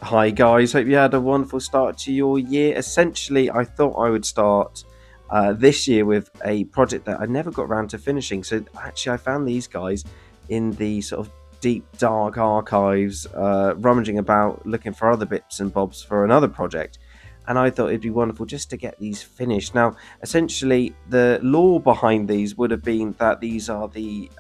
Hi guys, hope you had a wonderful start to your year. Essentially, I thought I would start this year with a project that I never got around to finishing. So actually, I found these guys in the sort of deep, dark archives, rummaging about, looking for other bits and bobs for another project. And I thought it'd be wonderful just to get these finished. Now, essentially, the lore behind these would have been that these are the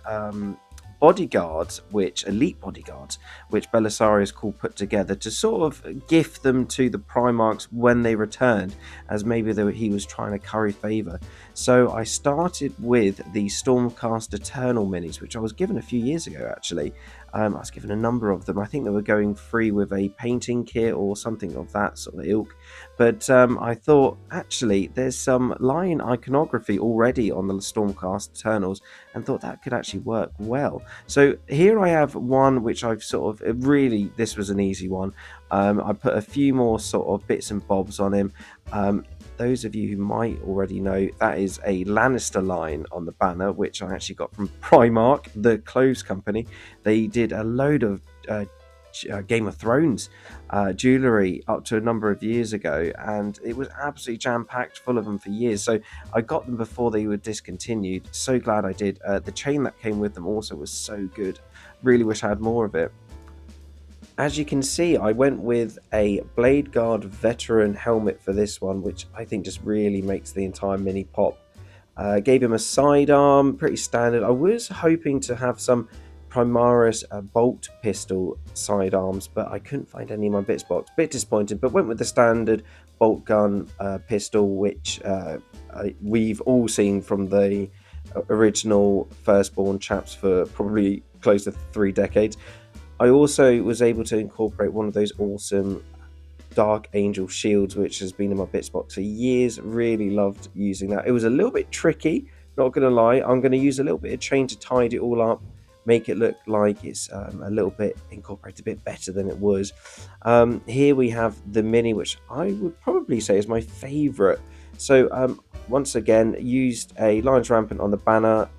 bodyguards, elite bodyguards, which Belisarius called put together to sort of gift them to the Primarchs when they returned, as maybe he was trying to curry favour. So I started with the Stormcast Eternal minis, which I was given a few years ago actually. I was given a number of them. I think they were going free with a painting kit or something of that sort of ilk. But I thought, actually, there's some lion iconography already on the Stormcast Eternals, and thought that could actually work well. So here I have one which I've sort of really, this was an easy one. I put a few more sort of bits and bobs on him. Those of you who might already know, that is a Lannister line on the banner, which I actually got from Primark, the clothes company. They did a load of Game of Thrones jewellery up to a number of years ago, and it was absolutely jam-packed full of them for years. So I got them before they were discontinued. So glad I did. The chain that came with them also was so good. Really wish I had more of it. As you can see, I went with a Blade Guard veteran helmet for this one, which I think just really makes the entire mini pop. Gave him a sidearm, pretty standard. I was hoping to have some Primaris bolt pistol sidearms, but I couldn't find any in my bits box. Bit disappointed, but went with the standard bolt gun pistol, which we've all seen from the original Firstborn chaps for probably close to 3 decades. I also was able to incorporate one of those awesome Dark Angel shields, which has been in my bits box for years. Really loved using that. It was a little bit tricky, not going to lie. I'm going to use a little bit of chain to tidy it all up, make it look like it's a little bit incorporated a bit better than it was. Here we have the mini, which I would probably say is my favorite. So once again, used a Lion's Rampant on the banner,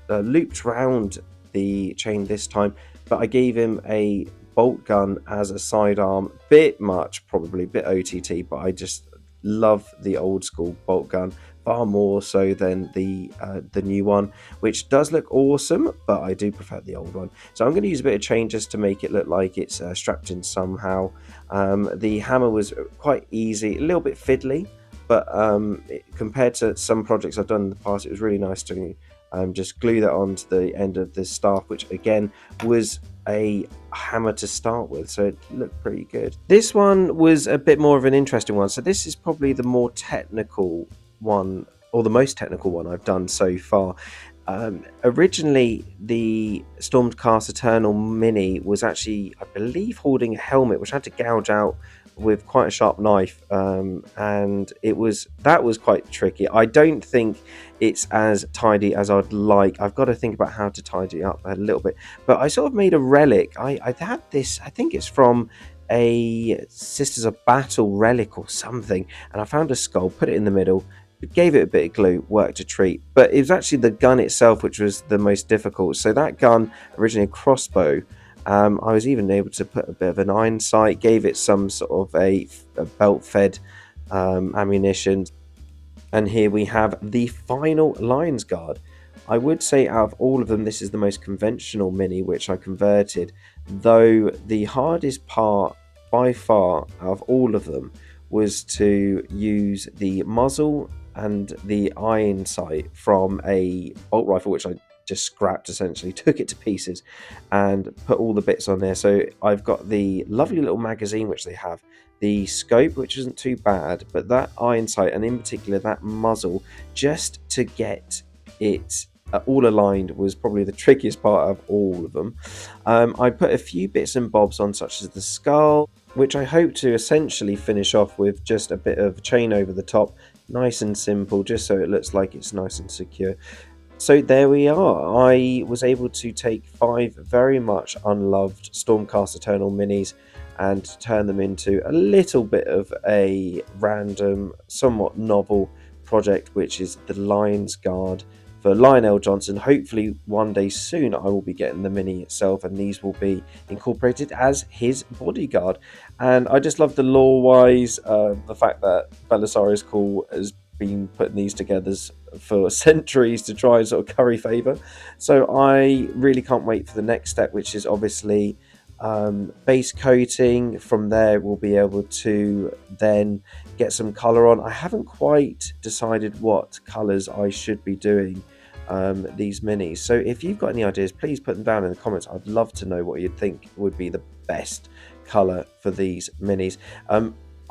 looped round the chain this time, but I gave him a bolt gun as a sidearm. Bit much, probably, bit OTT, but I just love the old school bolt gun far more so than the new one, which does look awesome, but I do prefer the old one. So I'm going to use a bit of chain just to make it look like it's strapped in somehow. The hammer was quite easy, a little bit fiddly, but compared to some projects I've done in the past, it was really nice to just glue that onto the end of the staff, which again was a hammer to start with, so it looked pretty good. This one was a bit more of an interesting one. So this is probably the more technical one, or the most technical one I've done so far. Originally, the Stormcast Eternal Mini was actually, I believe, holding a helmet which I had to gouge out with quite a sharp knife, and that was quite tricky. I don't think it's as tidy as I'd like. I've got to think about how to tidy up a little bit, but I sort of made a relic. I had this, I think it's from a Sisters of Battle relic or something, and I found a skull, put it in the middle, gave it a bit of glue, worked a treat. But it was actually the gun itself which was the most difficult. So that gun, originally a crossbow, I was even able to put a bit of an iron sight, gave it some sort of a belt-fed ammunition. And here we have the final Lion's Guard. I would say out of all of them, this is the most conventional mini, which I converted, though the hardest part by far out of all of them was to use the muzzle and the iron sight from a bolt rifle, which I just scrapped, essentially took it to pieces and put all the bits on there. So I've got the lovely little magazine which they have, the scope which isn't too bad, but that iron sight, and in particular that muzzle, just to get it all aligned, was probably the trickiest part of all of them. I put a few bits and bobs on, such as the skull, which I hope to essentially finish off with just a bit of chain over the top, nice and simple, just so it looks like it's nice and secure. So there we are. I was able to take 5 very much unloved Stormcast Eternal minis and turn them into a little bit of a random, somewhat novel project, which is the Lion's Guard for Lionel Johnson. Hopefully one day soon I will be getting the mini itself, and these will be incorporated as his bodyguard. And I just love the lore wise, the fact that Belisarius Cawl has been putting these together for centuries to try and sort of curry favor. So I really can't wait for the next step, which is obviously base coating. From there we'll be able to then get some color on. I haven't quite decided what colors I should be doing these minis, so if you've got any ideas, please put them down in the comments. I'd love to know what you'd think would be the best color for these minis.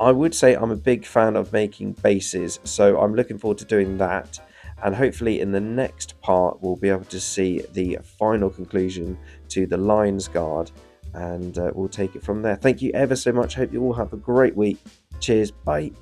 I would say I'm a big fan of making bases, so I'm looking forward to doing that, and hopefully in the next part we'll be able to see the final conclusion to the Lion's Guard, and we'll take it from there. Thank you ever so much. Hope you all have a great week. Cheers. Bye.